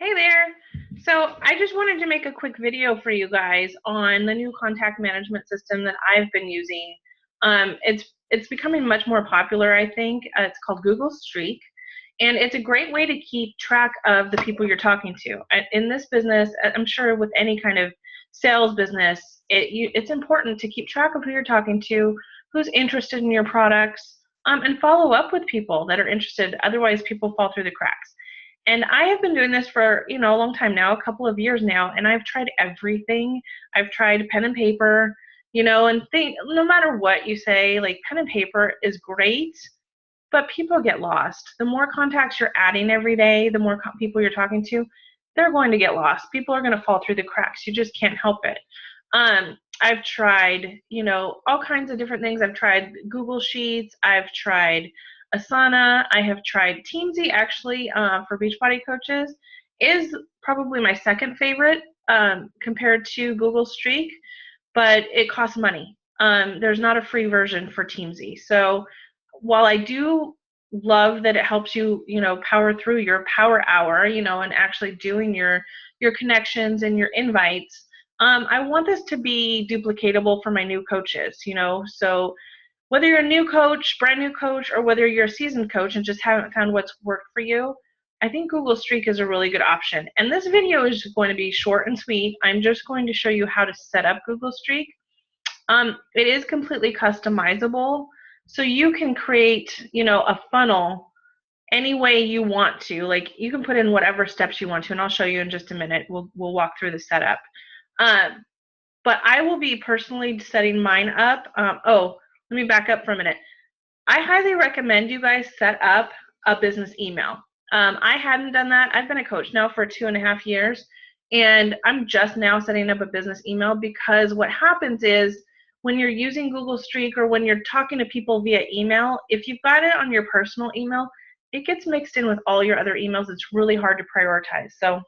Hey there. So I just wanted to make a quick video for you guys on the new contact management system that I've been using. It's becoming much more popular, I think. It's called Google Streak, and it's a great way to keep track of the people you're talking to. In this business, I'm sure with any kind of sales business, it's important to keep track of who you're talking to, who's interested in your products, and follow up with people that are interested. Otherwise, people fall through the cracks. And I have been doing this for, a long time now, a couple of years now, and I've tried everything. I've tried pen and paper, and no matter what you say, like pen and paper is great, but people get lost. The more contacts you're adding every day, the more people you're talking to, they're going to get lost. People are going to fall through the cracks. You just can't help it. I've tried, all kinds of different things. I've tried Google Sheets. I've tried Asana. I have tried Teamsy, actually, for Beachbody coaches, is probably my second favorite compared to Google Streak, but it costs money. There's not a free version for Teamsy. So while I do love that it helps you, power through your power hour, and actually doing your connections and your invites, I want this to be duplicatable for my new coaches, so whether you're a new coach, brand new coach, or whether you're a seasoned coach and just haven't found what's worked for you, I think Google Streak is a really good option. And this video is going to be short and sweet. I'm just going to show you how to set up Google Streak. It is completely customizable, so you can create, a funnel any way you want to. Like, you can put in whatever steps you want to, and I'll show you in just a minute. We'll walk through the setup. But I will be personally setting mine up. Let me back up for a minute. I highly recommend you guys set up a business email. I hadn't done that. I've been a coach now for 2.5 years, and I'm just now setting up a business email because what happens is when you're using Google Streak or when you're talking to people via email, if you've got it on your personal email, it gets mixed in with all your other emails. It's really hard to prioritize. So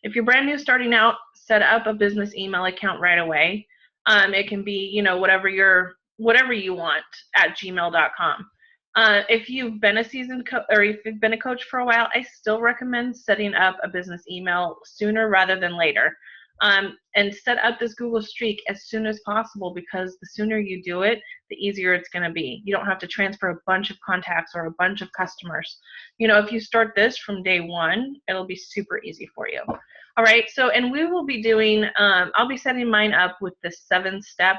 if you're brand new starting out, set up a business email account right away. It can be, whatever you want at gmail.com. If you've been a seasoned or if you've been a coach for a while, I still recommend setting up a business email sooner rather than later. And set up this Google Streak as soon as possible, because the sooner you do it, the easier it's going to be. You don't have to transfer a bunch of contacts or a bunch of customers. If you start this from day one, it'll be super easy for you. All right, so, and we will be doing, I'll be setting mine up with the 7-step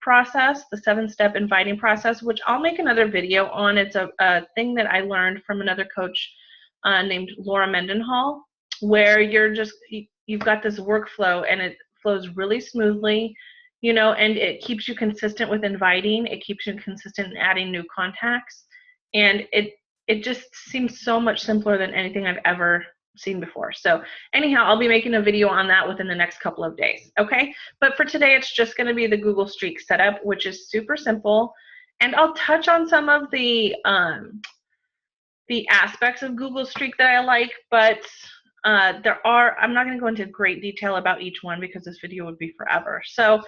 process, the 7-step inviting process, which I'll make another video on. It's a thing that I learned from another coach named Laura Mendenhall, where you've got this workflow and it flows really smoothly, and it keeps you consistent with inviting. It keeps you consistent in adding new contacts, and it just seems so much simpler than anything I've ever seen before. So anyhow, I'll be making a video on that within the next couple of days, okay? But for today, it's just going to be the Google Streak setup, which is super simple, and I'll touch on some of the aspects of Google Streak that I like, but I'm not going to go into great detail about each one because this video would be forever. So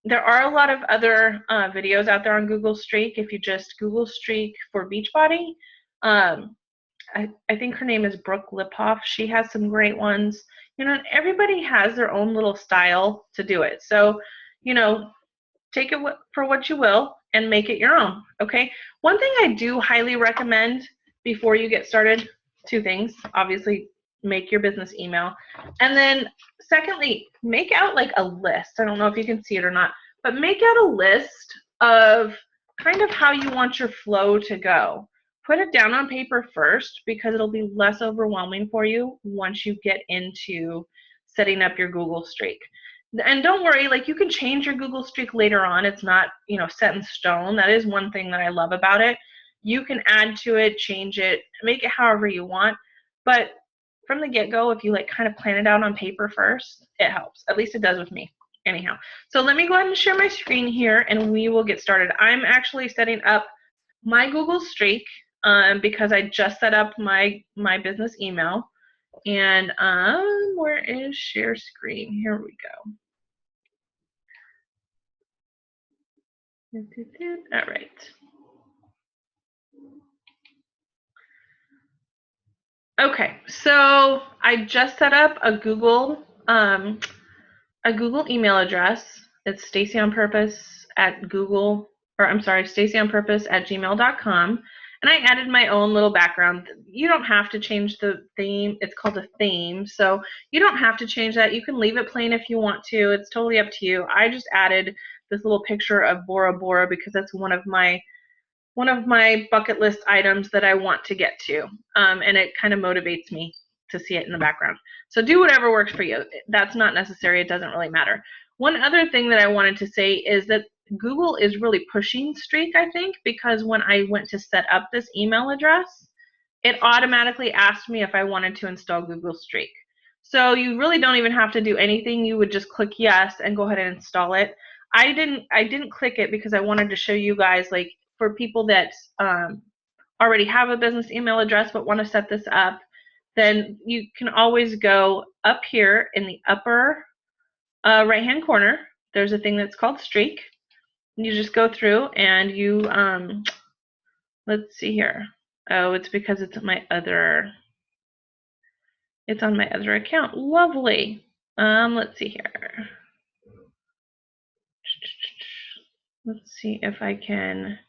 there are a lot of other videos out there on Google Streak. If you just Google Streak for Beachbody, I think her name is Brooke Liphoff. She has some great ones. Everybody has their own little style to do it. So, take it for what you will and make it your own, okay? One thing I do highly recommend before you get started, 2 things. Obviously, make your business email. And then secondly, make out like a list. I don't know if you can see it or not, but make out a list of kind of how you want your flow to go. Put it down on paper first, because it'll be less overwhelming for you once you get into setting up your Google Streak. And don't worry, like, you can change your Google Streak later on. It's not, set in stone. That is one thing that I love about it. You can add to it, change it, make it however you want. But from the get-go, if you kind of plan it out on paper first, it helps. At least it does with me. Anyhow, so let me go ahead and share my screen here, and we will get started. I'm actually setting up my Google Streak because I just set up my business email. And where is share screen? Here we go. All right. Okay, so I just set up a Google email address. It's stacyonpurpose@gmail.com. And I added my own little background. You don't have to change the theme. It's called a theme. So you don't have to change that. You can leave it plain if you want to. It's totally up to you. I just added this little picture of Bora Bora because that's one of my bucket list items that I want to get to. And it kind of motivates me to see it in the background. So do whatever works for you. That's not necessary. It doesn't really matter. One other thing that I wanted to say is that Google is really pushing Streak, I think, because when I went to set up this email address, it automatically asked me if I wanted to install Google Streak. So you really don't even have to do anything. You would just click yes and go ahead and install it. I didn't click it because I wanted to show you guys, like, for people that already have a business email address but want to set this up, then you can always go up here in the upper right hand corner. There's a thing that's called Streak. You just go through and you let's see here. Oh, it's because it's on my other account. Lovely. Let's see here. Let's see if I can.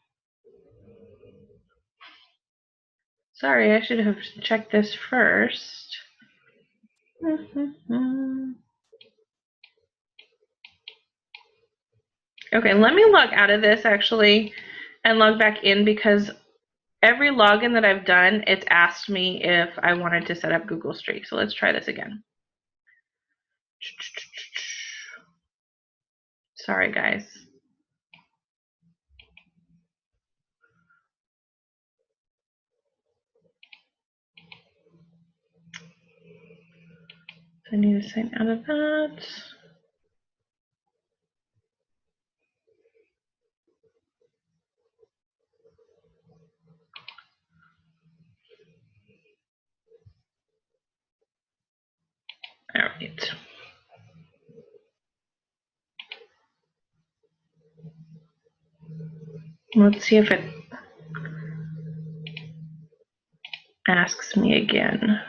Sorry, I should have checked this first. Okay, let me log out of this actually and log back in, because every login that I've done, it's asked me if I wanted to set up Google Streak. So let's try this again. Sorry, guys. I need to sign out of that. All right. Let's see if it asks me again.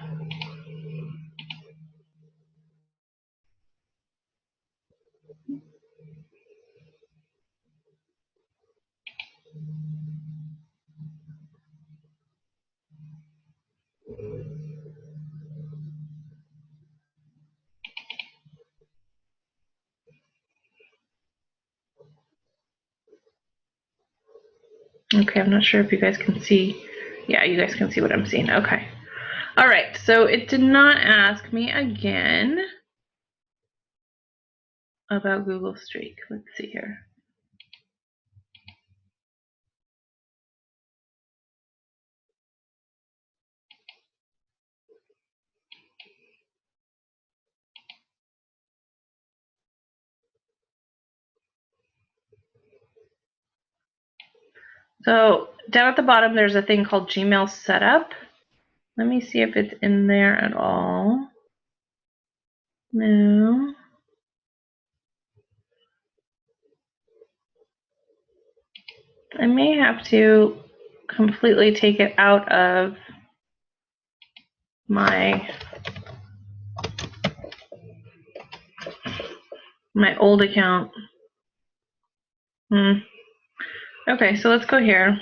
Okay, I'm not sure if you guys can see. Yeah, you guys can see what I'm seeing. Okay. All right, so it did not ask me again about Google Streak. Let's see here. So down at the bottom, there's a thing called Gmail Setup. Let me see if it's in there at all. No. I may have to completely take it out of my old account. Okay, so let's go here.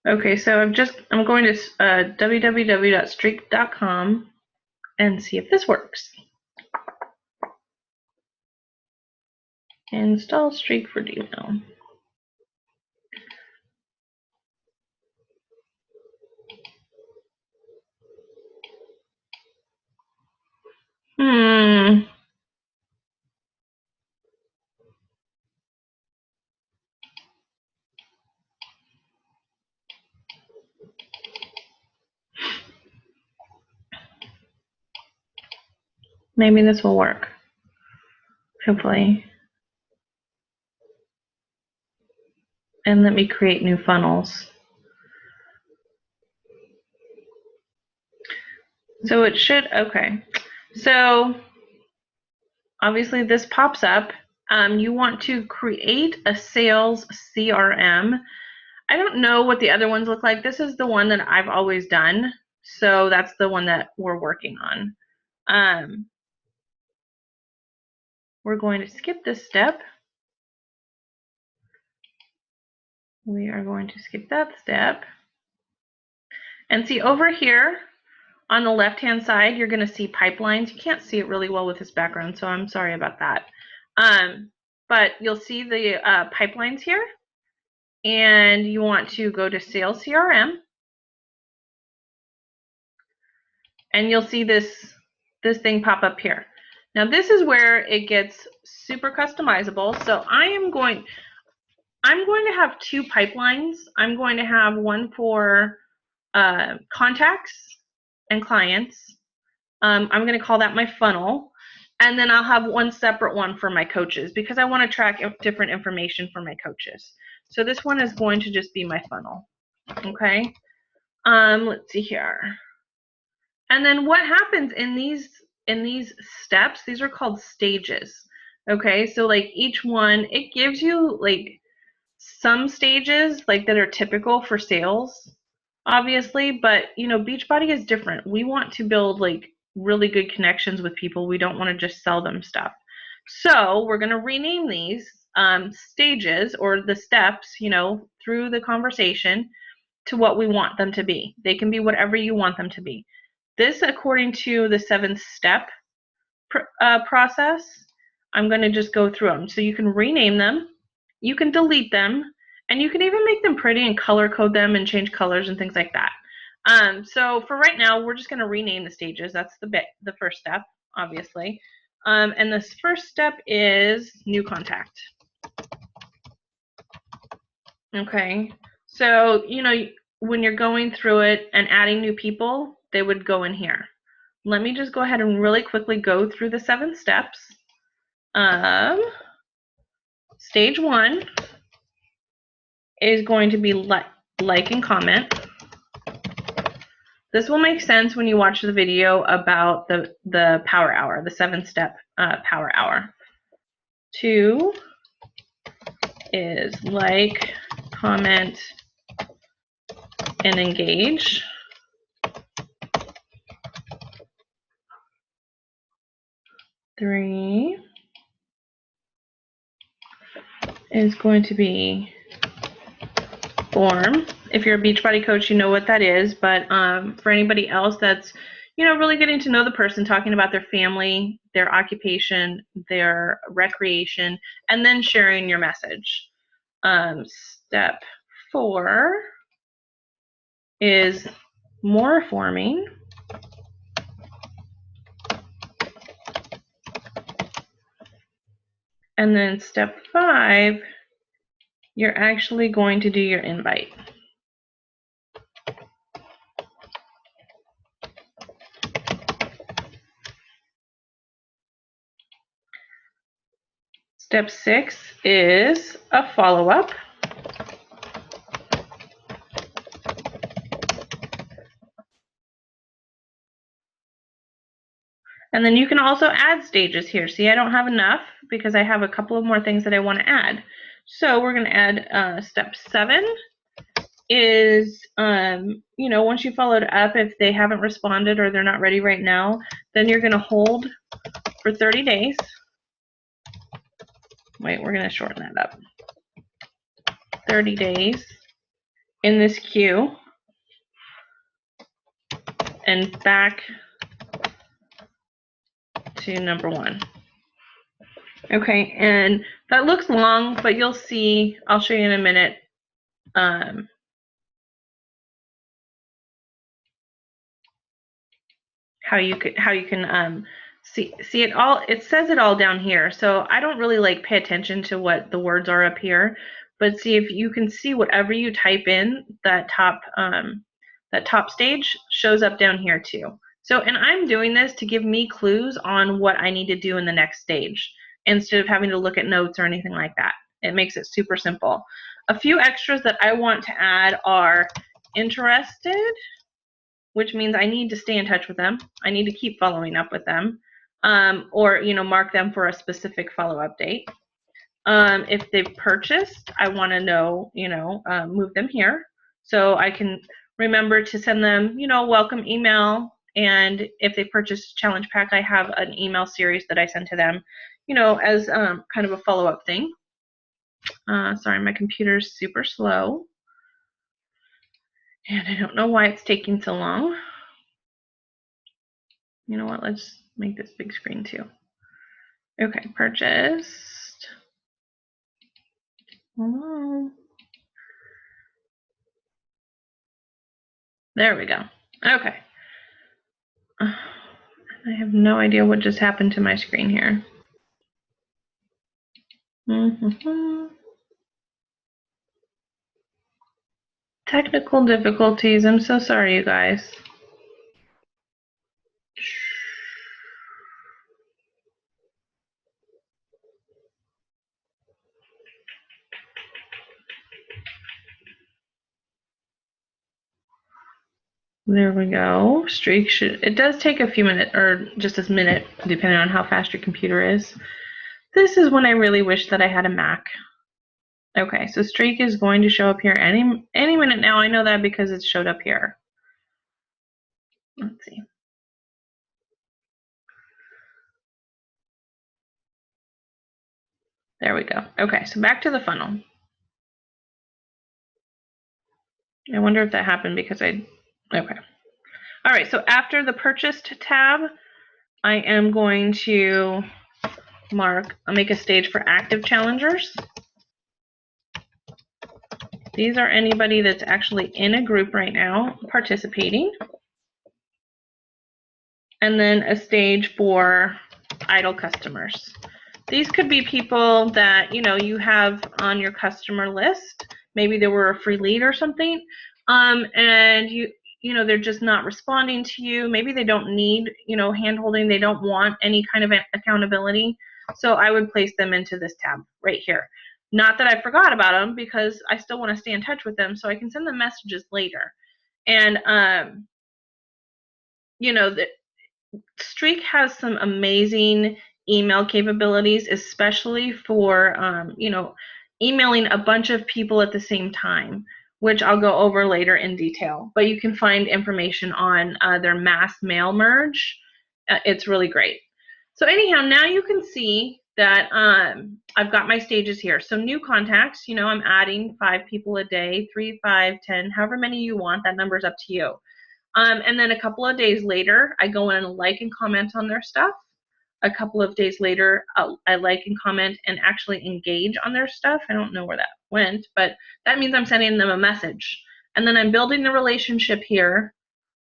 Okay, so I'm going to www.streak.com and see if this works. Install Streak for Gmail. Maybe this will work. Hopefully. And let me create new funnels. So it should, okay. So obviously this pops up. You want to create a sales CRM. I don't know what the other ones look like. This is the one that I've always done. So that's the one that we're working on. We're going to skip this step. We are going to skip that step. And see over here on the left-hand side, you're going to see pipelines. You can't see it really well with this background, so I'm sorry about that. But you'll see the pipelines here. And you want to go to Sales CRM. And you'll see this thing pop up here. Now this is where it gets super customizable. So I'm going to have two pipelines. I'm going to have one for contacts and clients. I'm going to call that my funnel. And then I'll have one separate one for my coaches because I want to track different information for my coaches. So this one is going to just be my funnel. Okay. Let's see here. And then what happens in these steps, these are called stages. Okay, so like each one, it gives you like some stages like that are typical for sales, obviously, but you know, Beachbody is different. We want to build like really good connections with people. We don't want to just sell them stuff. So we're going to rename these stages or the steps, you know, through the conversation to what we want them to be. They can be whatever you want them to be. This, according to the 7-step process, I'm going to just go through them. So you can rename them, you can delete them, and you can even make them pretty and color code them and change colors and things like that. So for right now, we're just going to rename the stages. That's the first step, obviously. And this first step is new contact. Okay, so you know, when you're going through it and adding new people, they would go in here. Let me just go ahead and really quickly go through the 7 steps. Stage 1 is going to be like and comment. This will make sense when you watch the video about the power hour, the 7-step power hour. 2 is like, comment, and engage. 3 is going to be form. If you're a Beachbody coach, you know what that is, but for anybody else that's, you know, really getting to know the person, talking about their family, their occupation, their recreation, and then sharing your message. Step 4 is more forming. And then step 5, you're actually going to do your invite. Step 6 is a follow-up. And then you can also add stages here. See, I don't have enough because I have a couple of more things that I want to add. So we're going to add step 7 is, you know, once you followed up, if they haven't responded or they're not ready right now, then you're going to hold for 30 days. Wait, we're going to shorten that up. 30 days in this queue and back to number 1. Okay, and that looks long, but you'll see, I'll show you in a minute, how you can see it all. It says it all down here, so I don't really like pay attention to what the words are up here, but see if you can see whatever you type in, that top stage shows up down here too. So, and I'm doing this to give me clues on what I need to do in the next stage instead of having to look at notes or anything like that. It makes it super simple. A few extras that I want to add are interested, which means I need to stay in touch with them. I need to keep following up with them, or, you know, mark them for a specific follow-up date. If they've purchased, I want to know, move them here. So I can remember to send them, welcome email. And if they purchase challenge pack, I have an email series that I send to them, as kind of a follow-up thing. Sorry, my computer's super slow. And I don't know why it's taking so long. You know what? Let's make this big screen too. Okay, purchased. Hello. There we go. Okay. I have no idea what just happened to my screen here. Technical difficulties. I'm so sorry, you guys. There we go. Streak should, it does take a few minutes, or just a minute, depending on how fast your computer is. This is when I really wish that I had a Mac. Okay, so streak is going to show up here any minute now. I know that because it showed up here. Let's see. There we go. Okay, so back to the funnel. I wonder if that happened because okay. All right, so after the purchased tab, I am going to make a stage for active challengers. These are anybody that's actually in a group right now participating. And then a stage for idle customers. These could be people that you have on your customer list. Maybe they were a free lead or something, and they're just not responding to you. Maybe they don't need hand-holding. They don't want any kind of accountability. So I would place them into this tab right here. Not that I forgot about them, because I still want to stay in touch with them, so I can send them messages later. And Streak has some amazing email capabilities, especially for emailing a bunch of people at the same time, which I'll go over later in detail. But you can find information on their mass mail merge. It's really great. So anyhow, now you can see that I've got my stages here. So new contacts, I'm adding 5 people a day, 3, 5, 10, however many you want. That number's up to you. And then a couple of days later, I go in and like and comment on their stuff. A couple of days later, I like and comment and actually engage on their stuff. I don't know where that went, but that means I'm sending them a message. And then I'm building the relationship here,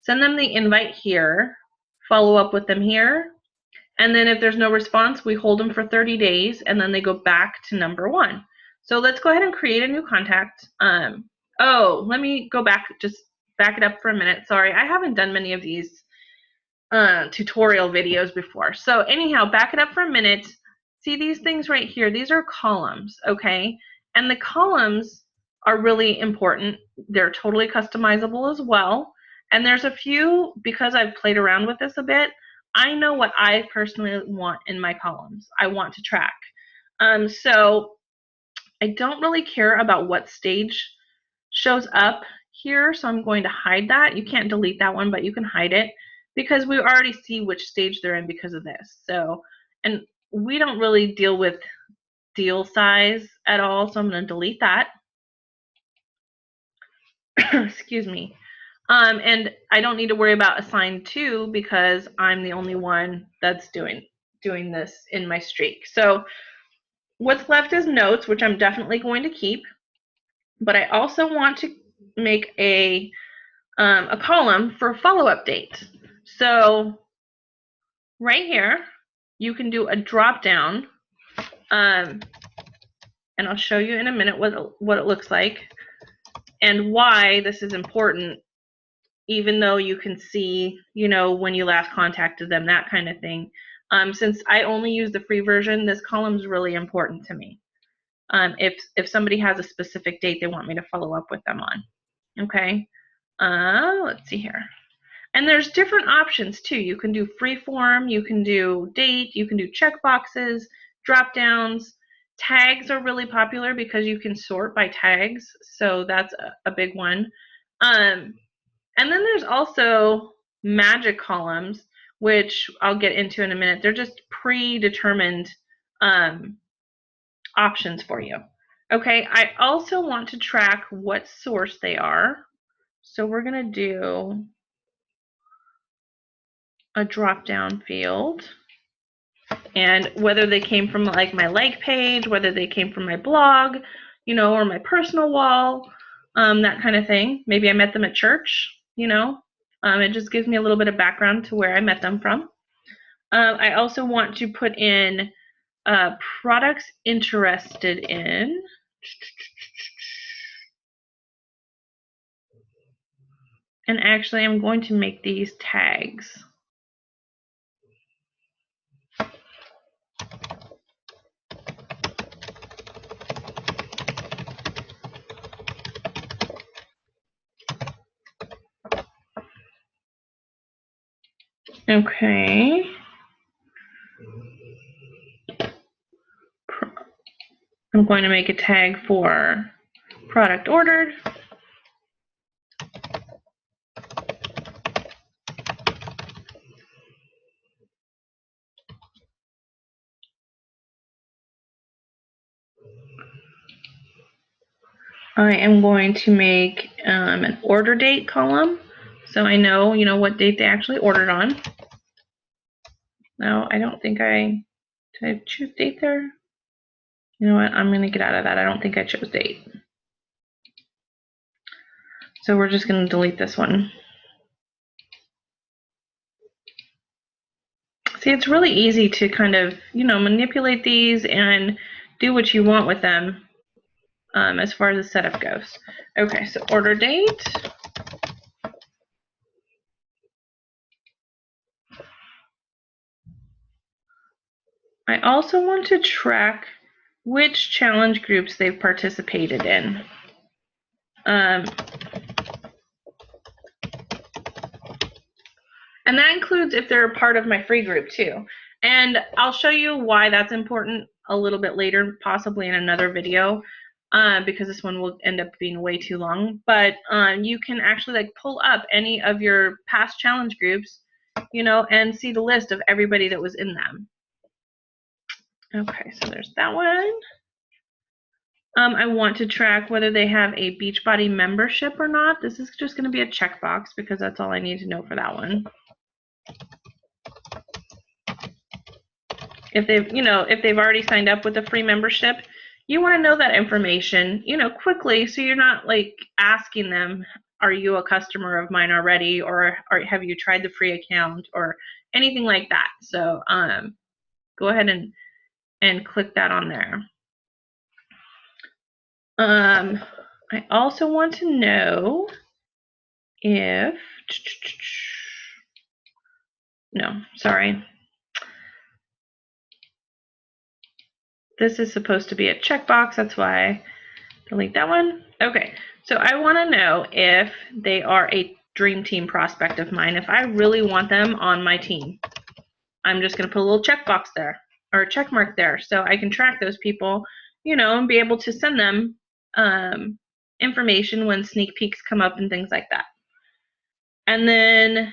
send them the invite here, follow up with them here. And then if there's no response, we hold them for 30 days, and then they go back to number 1. So let's go ahead and create a new contact. Let me go back, just back it up for a minute. Sorry, I haven't done many of these tutorial videos before. So anyhow, back it up for a minute. See these things right here? These are columns, okay? And the columns are really important. They're totally customizable as well. And there's a few, because I've played around with this a bit, I know what I personally want in my columns. I want to track. So I don't really care about what stage shows up here, so I'm going to hide that. You can't delete that one, but you can hide it because we already see which stage they're in because of this. So, and we don't really deal with deal size at all, so I'm going to delete that. Excuse me. And I don't need to worry about assign to because I'm the only one that's doing this in my streak. So what's left is notes, which I'm definitely going to keep, but I also want to make a column for a follow-up date. So right here, you can do a drop down, and I'll show you in a minute what it looks like and why this is important, even though you can see, when you last contacted them, that kind of thing. Since I only use the free version, this column is really important to me. If somebody has a specific date they want me to follow up with them on. Okay, let's see here. And there's different options too. You can do free form, you can do date, you can do check boxes, drop downs. Tags are really popular because you can sort by tags, so that's a big one. And then there's also magic columns, which I'll get into in a minute. They're just predetermined options for you. Okay, I also want to track what source they are. So we're going to do a drop-down field. And whether they came from like my like page, whether they came from my blog, you know, or my personal wall, that kind of thing. Maybe I met them at church, you know. It just gives me a little bit of background to where I met them from. I also want to put in products interested in. And actually, I'm going to make these tags. Okay. I'm going to make a tag for product ordered. I am going to make an order date column, so I know, you know, what date they actually ordered on. No, I don't think did I choose date there? You know what, I'm going to get out of that. I don't think I chose date. So we're just going to delete this one. See, it's really easy to kind of, you know, manipulate these and do what you want with them as far as the setup goes. Okay, so order date. I also want to track which challenge groups they've participated in. And that includes if they're a part of my free group too. And I'll show you why that's important a little bit later, possibly in another video, because this one will end up being way too long. But you can actually like pull up any of your past challenge groups, you know, and see the list of everybody that was in them. Okay, so there's that one. I want to track whether they have a Beachbody membership or not. This is just going to be a checkbox because that's all I need to know for that one. If they've, you know, if they've already signed up with a free membership, you want to know that information, you know, quickly, so you're not like asking them, are you a customer of mine already, or have you tried the free account, or anything like that. So go ahead and click that on there. I also want to know if, no, sorry. This is supposed to be a checkbox, that's why I delete that one. Okay, so I want to know if they are a dream team prospect of mine. If I really want them on my team, I'm just going to put a little checkbox there, or a check mark there, so I can track those people, you know, and be able to send them information when sneak peeks come up and things like that. And then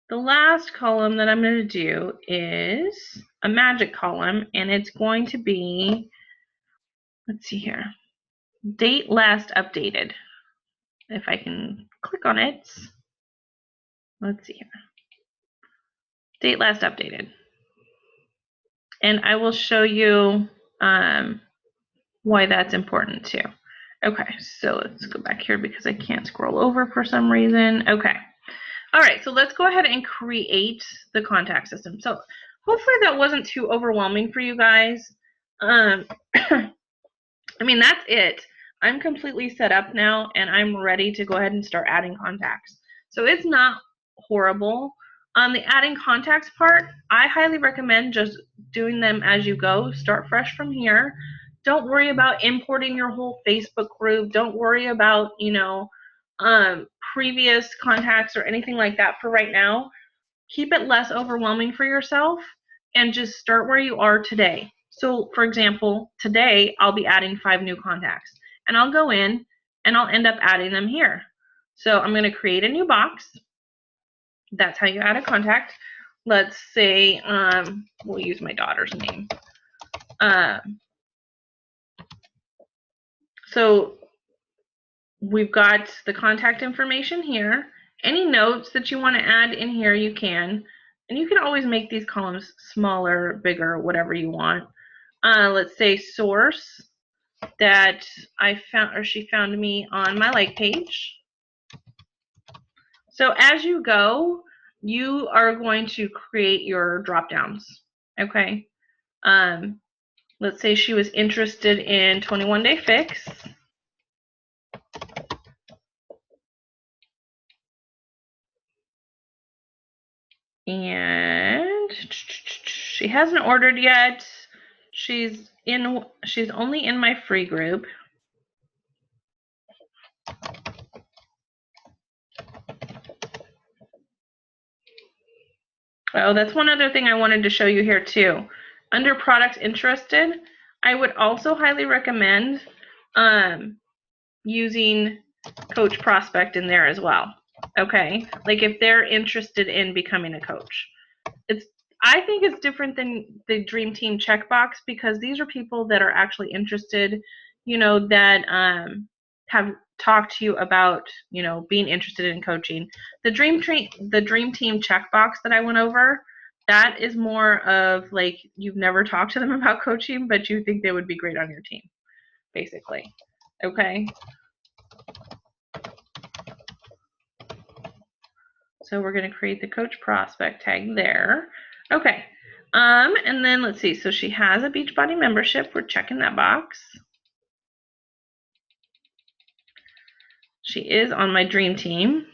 the last column that I'm going to do is a magic column, and it's going to be, let's see here, date last updated. If I can click on it, let's see here, date last updated. And I will show you why that's important too. Okay, so let's go back here because I can't scroll over for some reason. Okay. All right, so let's go ahead and create the contact system. So hopefully that wasn't too overwhelming for you guys. I mean, that's it. I'm completely set up now, and I'm ready to go ahead and start adding contacts. So it's not horrible. On the adding contacts part, I highly recommend just doing them as you go. Start fresh from here. Don't worry about importing your whole Facebook group. Don't worry about, you know, previous contacts or anything like that for right now. Keep it less overwhelming for yourself and just start where you are today. So for example, today I'll be adding 5 new contacts, and I'll go in and I'll end up adding them here. So I'm going to create a new box. That's how you add a contact. Let's say we'll use my daughter's name. So we've got the contact information here. Any notes that you want to add in here, you can. And you can always make these columns smaller, bigger, whatever you want. Let's say source that I found, or she found me on my like page. So as you go, you are going to create your drop downs. Okay. Let's say she was interested in 21-day fix. And she hasn't ordered yet. She's only in my free group. Oh, that's one other thing I wanted to show you here too. Under products interested, I would also highly recommend using coach prospect in there as well. Okay, like if they're interested in becoming a coach. I think it's different than the dream team checkbox, because these are people that are actually interested, you know, that have talked to you about, you know, being interested in coaching. The dream team checkbox that I went over, that is more of like you've never talked to them about coaching, but you think they would be great on your team, basically. Okay. So we're going to create the coach prospect tag there. Okay. And then let's see. So she has a Beachbody membership. We're checking that box. She is on my dream team,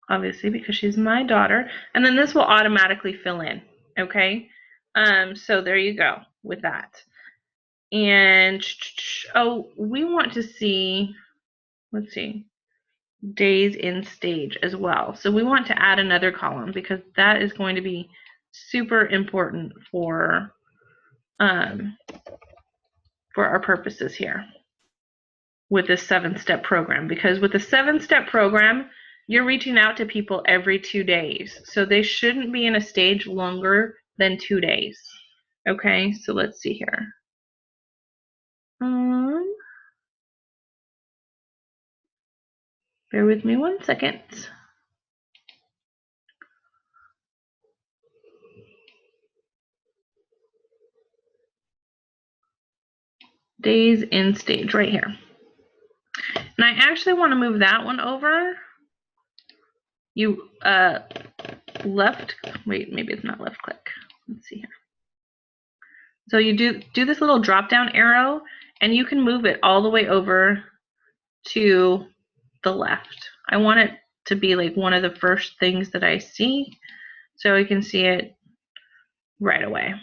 obviously, because she's my daughter. And then this will automatically fill in. Okay. So there you go with that. And oh, we want to see, let's see, days in stage as well. So we want to add another column, because that is going to be super important for our purposes here with this 7-step program. Because with the 7-step program, you're reaching out to people every 2 days. So they shouldn't be in a stage longer than 2 days. Okay, so let's see here. Bear with me 1 second. Days in stage right here. And I actually want to move that one over. You left, wait, maybe it's not left click. Let's see here. So you do this little drop down arrow, and you can move it all the way over to the left. I want it to be like one of the first things that I see, so I can see it right away.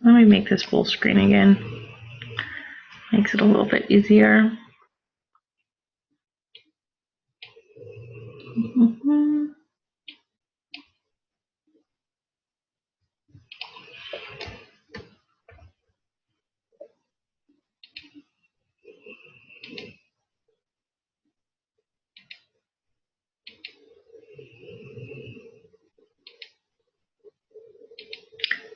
Let me make this full screen again. Makes it a little bit easier.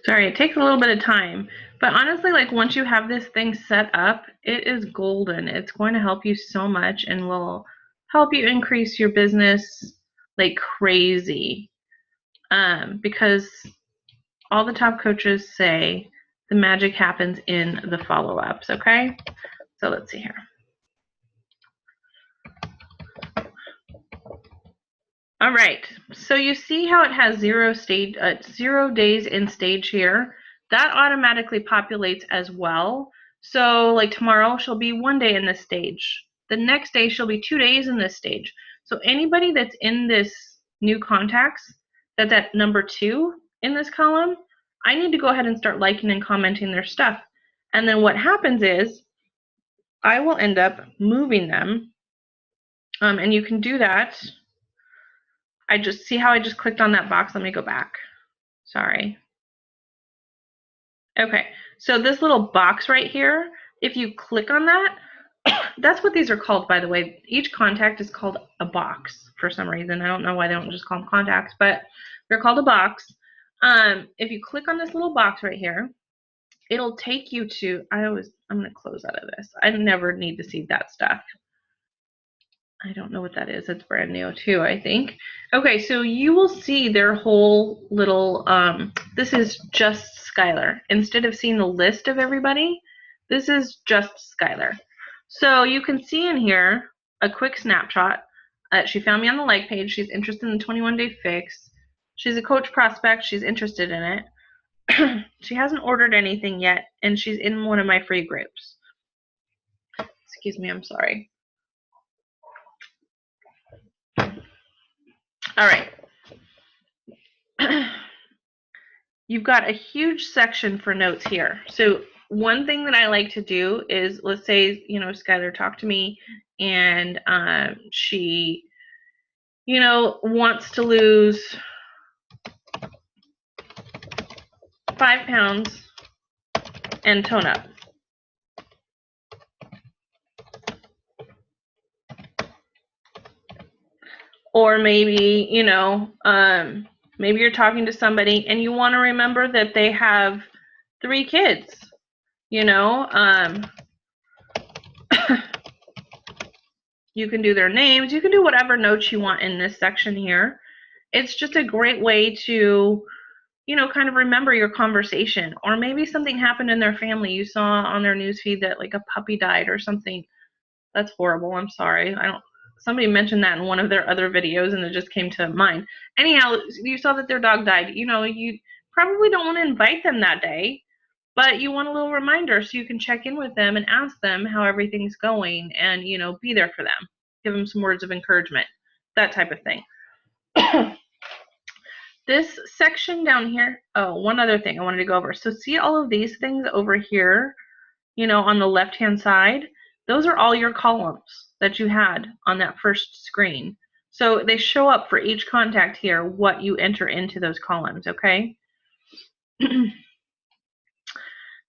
Sorry, it takes a little bit of time, but honestly, like once you have this thing set up, it is golden. It's going to help you so much and will help you increase your business like crazy. Because all the top coaches say the magic happens in the follow-ups, okay? So let's see here. All right, so you see how it has 0 days in stage here? That automatically populates as well. So like tomorrow she'll be 1 day in this stage. The next day she'll be 2 days in this stage. So anybody that's in this new contacts, that's at number 2 in this column, I need to go ahead and start liking and commenting their stuff. And then what happens is I will end up moving them. And you can do that. I just see how I just clicked on that box. Let me go back. Sorry. Okay, so this little box right here, if you click on that, that's what these are called, by the way. Each contact is called a box for some reason. I don't know why they don't just call them contacts, but they're called a box. If you click on this little box right here, it'll take you to, I'm going to close out of this. I never need to see that stuff. I don't know what that is. It's brand new too, I think. Okay, so you will see their whole little, this is just Skylar. Instead of seeing the list of everybody, this is just Skylar. So you can see in here a quick snapshot. She found me on the like page. She's interested in the 21-day fix. She's a coach prospect. She's interested in it. She hasn't ordered anything yet, and she's in one of my free groups. Excuse me, I'm sorry. All right. You've got a huge section for notes here. So one thing that I like to do is, let's say, Skylar talked to me and she, wants to lose 5 pounds and tone up. Or maybe, maybe you're talking to somebody and you want to remember that they have 3 kids, you can do their names, you can do whatever notes you want in this section here. It's just a great way to, kind of remember your conversation. Or maybe something happened in their family. You saw on their newsfeed that like a puppy died or something. That's horrible. I'm sorry. Somebody mentioned that in one of their other videos and it just came to mind. Anyhow, you saw that their dog died. You probably don't want to invite them that day, but you want a little reminder so you can check in with them and ask them how everything's going and, be there for them. Give them some words of encouragement, that type of thing. This section down here, one other thing I wanted to go over. So see all of these things over here, on the left-hand side? Those are all your columns that you had on that first screen. So they show up for each contact here, what you enter into those columns, okay? These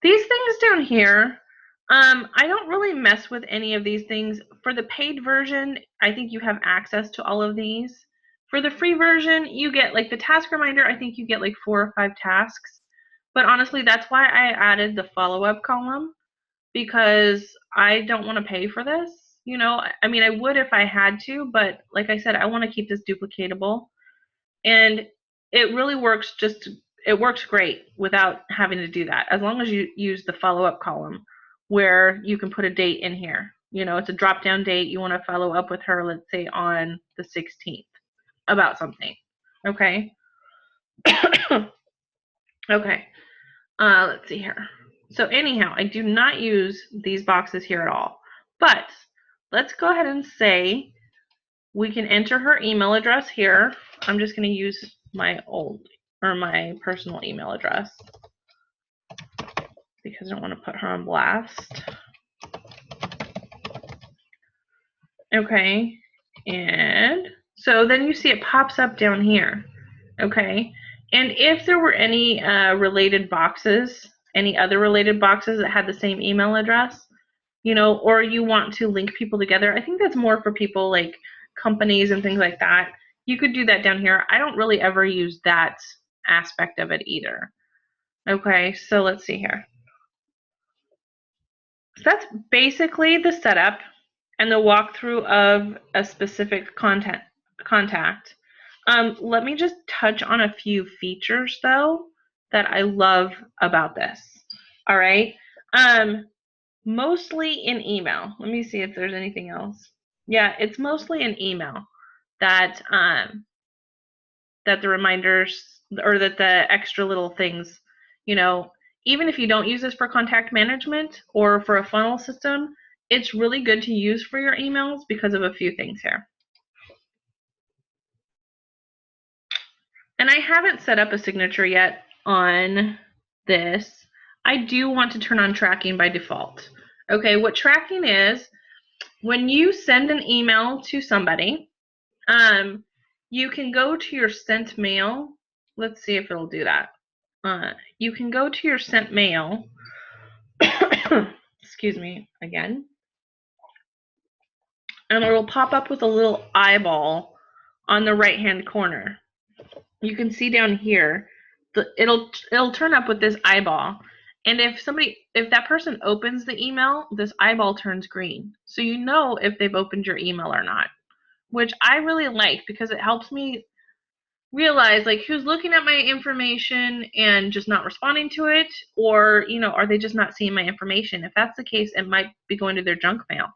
things down here, I don't really mess with any of these things. For the paid version, I think you have access to all of these. For the free version, you get like the task reminder, I think you get like 4 or 5 tasks. But honestly, that's why I added the follow-up column, because I don't want to pay for this. I mean, I would if I had to, but like I said, I want to keep this duplicatable. And it really works it works great without having to do that, as long as you use the follow-up column where you can put a date in here. It's a drop-down date. You want to follow up with her, let's say on the 16th about something. Okay. Okay. Let's see here. So anyhow, I do not use these boxes here at all. But let's go ahead and say we can enter her email address here. I'm just going to use my my personal email address because I don't want to put her on blast. Okay. And so then you see it pops up down here. Okay. And if there were any related boxes, any other related boxes that had the same email address, or you want to link people together, I think that's more for people like companies and things like that. You could do that down here. I don't really ever use that aspect of it either. Okay, so let's see here. So that's basically the setup and the walkthrough of a specific contact. Let me just touch on a few features though that I love about this. All right. Mostly in email. Let me see if there's anything else. Yeah, it's mostly in email that that the reminders or that the extra little things, even if you don't use this for contact management or for a funnel system, it's really good to use for your emails because of a few things here. And I haven't set up a signature yet on this. I do want to turn on tracking by default. Okay, what tracking is, when you send an email to somebody, you can go to your sent mail. Let's see if it'll do that. You can go to your sent mail. Excuse me again. And it'll pop up with a little eyeball on the right hand corner. You can see down here, it'll turn up with this eyeball. And if that person opens the email, this eyeball turns green. So you know if they've opened your email or not, which I really like because it helps me realize like who's looking at my information and just not responding to it, or are they just not seeing my information? If that's the case, it might be going to their junk mail,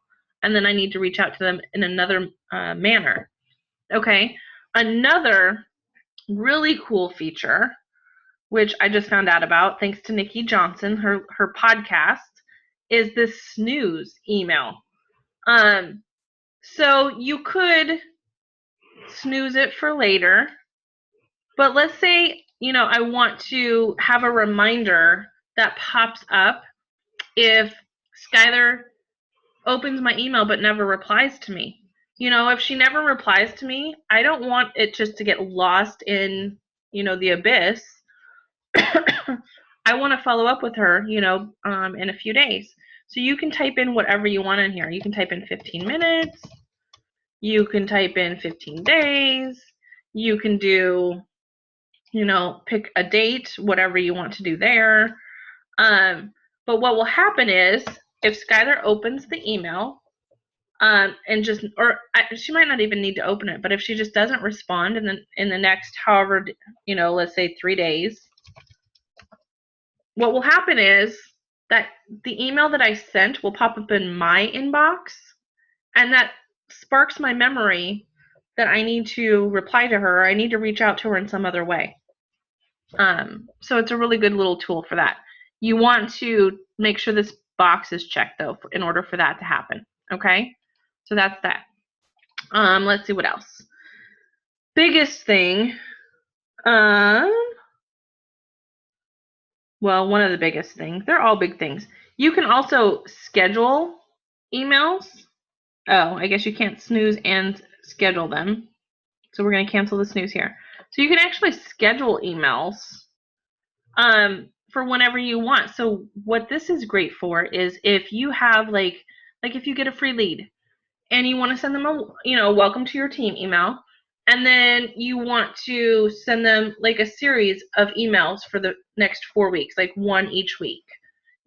and then I need to reach out to them in another manner. Okay, another really cool feature, which I just found out about thanks to Nikki Johnson, her podcast, is this snooze email. So you could snooze it for later, but let's say I want to have a reminder that pops up if Skylar opens my email but never replies to me. If she never replies to me, I don't want it just to get lost in the abyss. I want to follow up with her, in a few days. So you can type in whatever you want in here. You can type in 15 minutes. You can type in 15 days. You can do, pick a date, whatever you want to do there. But what will happen is if Skylar opens the email, she might not even need to open it, but if she just doesn't respond in the next however, let's say 3 days, what will happen is that the email that I sent will pop up in my inbox, and that sparks my memory that I need to reply to her, or I need to reach out to her in some other way. So it's a really good little tool for that. You want to make sure this box is checked, though, in order for that to happen. Okay? So that's that. Let's see what else. Biggest thing. Well, one of the biggest things. They're all big things. You can also schedule emails. Oh, I guess you can't snooze and schedule them. So we're going to cancel the snooze here. So you can actually schedule emails for whenever you want. So what this is great for is if you have like if you get a free lead and you want to send them a welcome to your team email, and then you want to send them like a series of emails for the next 4 weeks, like one each week.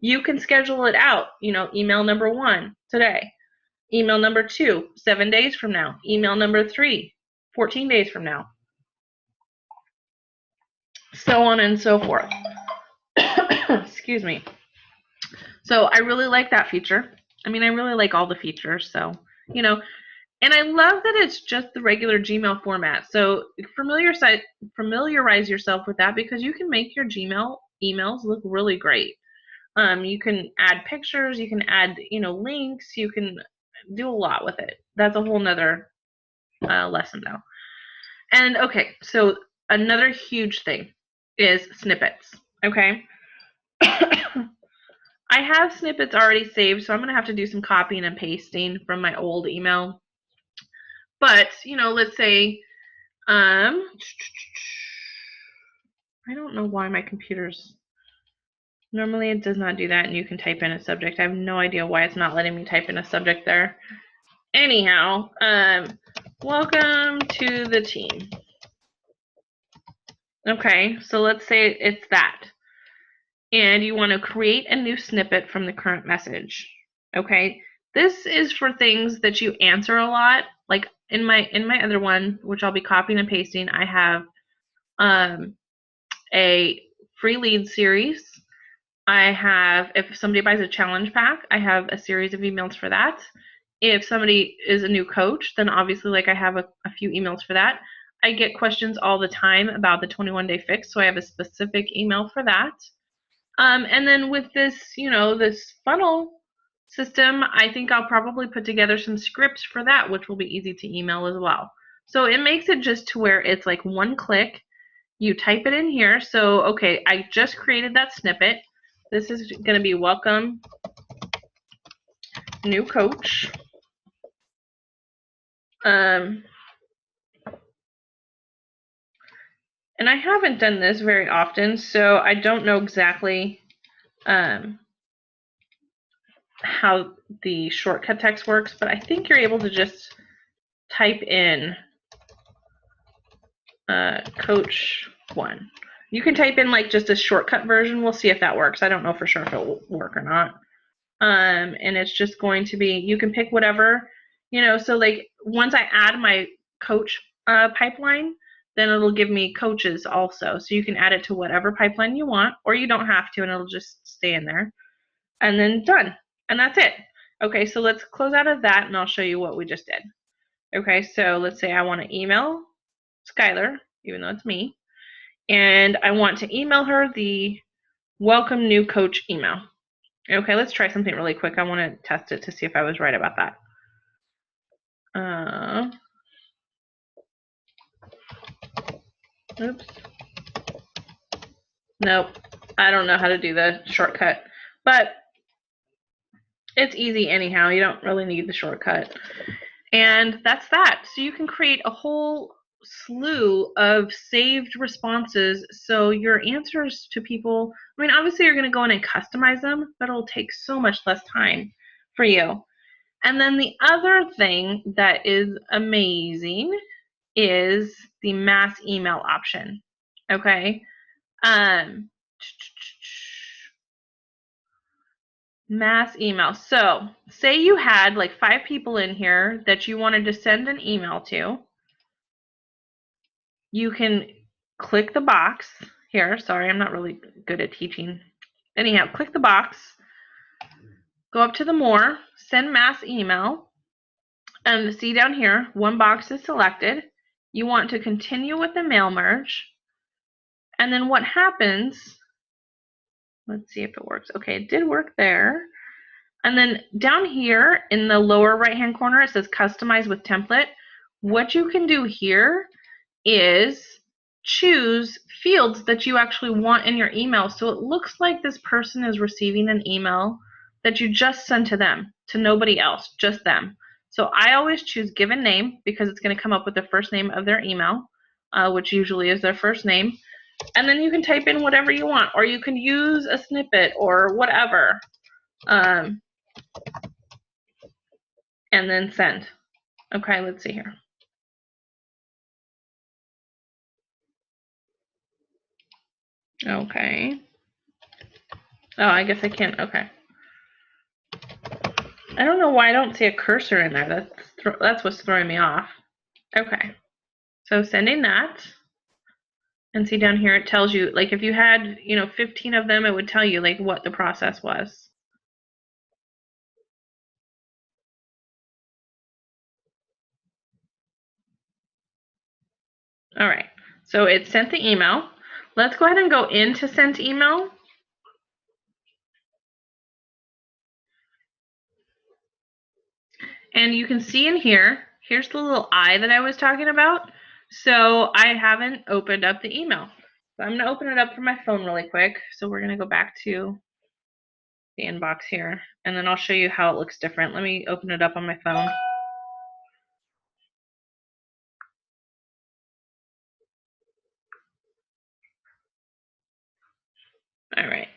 You can schedule it out, email number 1 today, email number 2, 7 days from now, email number 3, 14 days from now, so on and so forth. Excuse me. So I really like that feature. I mean, I really like all the features, so, and I love that it's just the regular Gmail format. So familiarize yourself with that, because you can make your Gmail emails look really great. You can add pictures, you can add, links, you can do a lot with it. That's a whole nother lesson though. And okay, so another huge thing is snippets. Okay. I have snippets already saved, so I'm going to have to do some copying and pasting from my old email. But, let's say, I don't know why my computer's, normally it does not do that, and you can type in a subject. I have no idea why it's not letting me type in a subject there. Anyhow, welcome to the team. Okay, so let's say it's that. And you want to create a new snippet from the current message. Okay, this is for things that you answer a lot. Like in my other one, which I'll be copying and pasting, I have a free lead series. I have, if somebody buys a challenge pack, I have a series of emails for that. If somebody is a new coach, then obviously I have a few emails for that. I get questions all the time about the 21-day fix, so I have a specific email for that. And then with this, this funnel system, I think I'll probably put together some scripts for that, which will be easy to email as well. So it makes it just to where it's like one click. You type it in here. So, okay, I just created that snippet. This is going to be welcome new coach. And I haven't done this very often, so I don't know exactly how the shortcut text works, but I think you're able to just type in coach 1. You can type in like just a shortcut version. We'll see if that works. I don't know for sure if it will work or not. And it's just going to be, you can pick whatever, so like once I add my coach pipeline, then it'll give me coaches also. So you can add it to whatever pipeline you want, or you don't have to, and it'll just stay in there. And then done. And that's it. Okay, so let's close out of that, and I'll show you what we just did. Okay, so let's say I want to email Skylar, even though it's me, and I want to email her the welcome new coach email. Okay, let's try something really quick. I want to test it to see if I was right about that. Oops. Nope. I don't know how to do the shortcut, but it's easy anyhow. You don't really need the shortcut. And that's that. So you can create a whole slew of saved responses. So your answers to people, I mean, obviously you're going to go in and customize them, but it'll take so much less time for you. And then the other thing that is amazing is the mass email option. Okay. Mass email. So say you had like 5 people in here that you wanted to send an email to. You can click the box here. Sorry, I'm not really good at teaching. Anyhow, click the box, go up to the more, send mass email, and see down here, one box is selected. You want to continue with the mail merge. And then what happens, let's see if it works. Okay, it did work there. And then down here in the lower right hand corner, it says customize with template. What you can do here is choose fields that you actually want in your email. So it looks like this person is receiving an email that you just sent to them, to nobody else, just them. So I always choose given name because it's going to come up with the first name of their email, which usually is their first name. And then you can type in whatever you want, or you can use a snippet or whatever. And then send. Okay, let's see here. Okay. Oh, I guess I can't. Okay. I don't know why I don't see a cursor in there. That's what's throwing me off. Okay. So sending that. And see down here, it tells you, like if you had, 15 of them, it would tell you like what the process was. All right. So it sent the email. Let's go ahead and go into sent email. And you can see in here, here's the little eye that I was talking about. So I haven't opened up the email. So I'm going to open it up from my phone really quick. So we're going to go back to the inbox here, and then I'll show you how it looks different. Let me open it up on my phone. All right.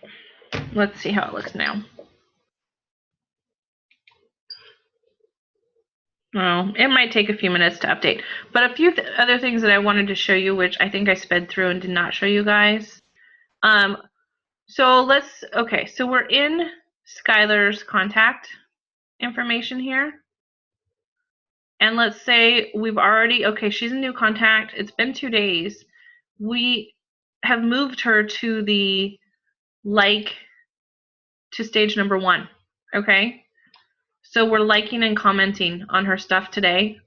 Let's see how it looks now. Oh, it might take a few minutes to update. But a few other things that I wanted to show you, which I think I sped through and did not show you guys. So we're in Skylar's contact information here. And let's say we've already, she's a new contact. It's been 2 days. We have moved her to the to stage number 1. Okay. So we're liking and commenting on her stuff today.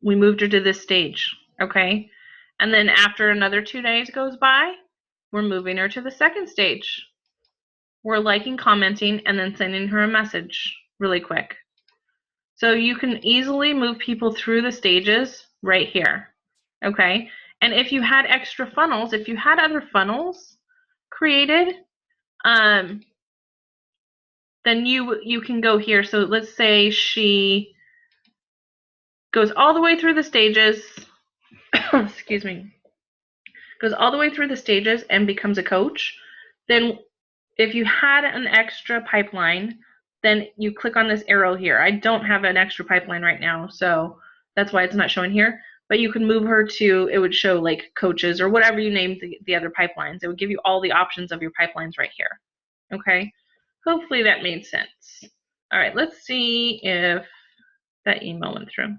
We moved her to this stage. Okay. And then after another 2 days goes by, we're moving her to the second stage. we're liking, commenting, and then sending her a message really quick. So you can easily move people through the stages right here, okay? And if you had extra funnels, if you had other funnels created, then you can go here. So let's say she goes all the way through the stages, excuse me, goes all the way through the stages and becomes a coach. Then if you had an extra pipeline, then you click on this arrow here. I don't have an extra pipeline right now, so that's why it's not showing here. But you can move her to, it would show like coaches or whatever you named the other pipelines. It would give you all the options of your pipelines right here. Okay, hopefully that made sense. All right, let's see if that email went through.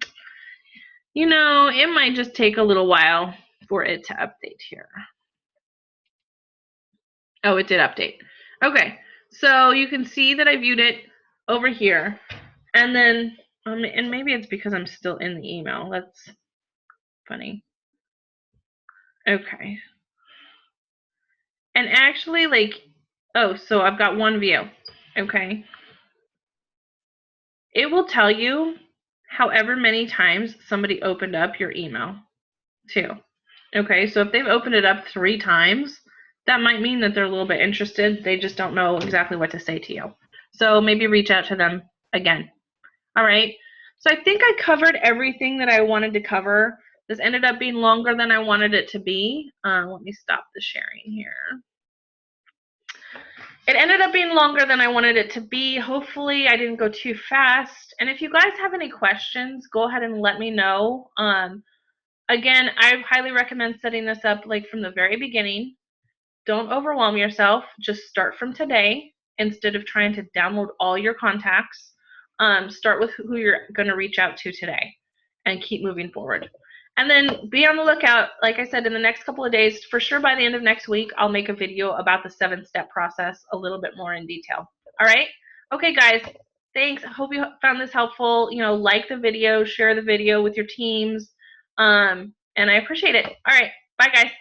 You know, it might just take a little while for it to update here. Oh, it did update. Okay, so you can see that I viewed it over here. And then, and maybe it's because I'm still in the email. That's funny. Okay. And actually, like, oh, so I've got one view. Okay. It will tell you however many times somebody opened up your email, too. Okay, so if they've opened it up 3 times, that might mean that they're a little bit interested. They just don't know exactly what to say to you. So maybe reach out to them again. All right. So I think I covered everything that I wanted to cover. This ended up being longer than I wanted it to be. Let me stop the sharing here. It ended up being longer than I wanted it to be. Hopefully I didn't go too fast. And if you guys have any questions, go ahead and let me know. Again, I highly recommend setting this up like from the very beginning. Don't overwhelm yourself. Just start from today instead of trying to download all your contacts. Start with who you're going to reach out to today and keep moving forward. And then be on the lookout, like I said, in the next couple of days. For sure by the end of next week, I'll make a video about the 7-step process a little bit more in detail. All right? Okay, guys. Thanks. I hope you found this helpful. You know, like the video, share the video with your teams. And I appreciate it. All right. Bye, guys.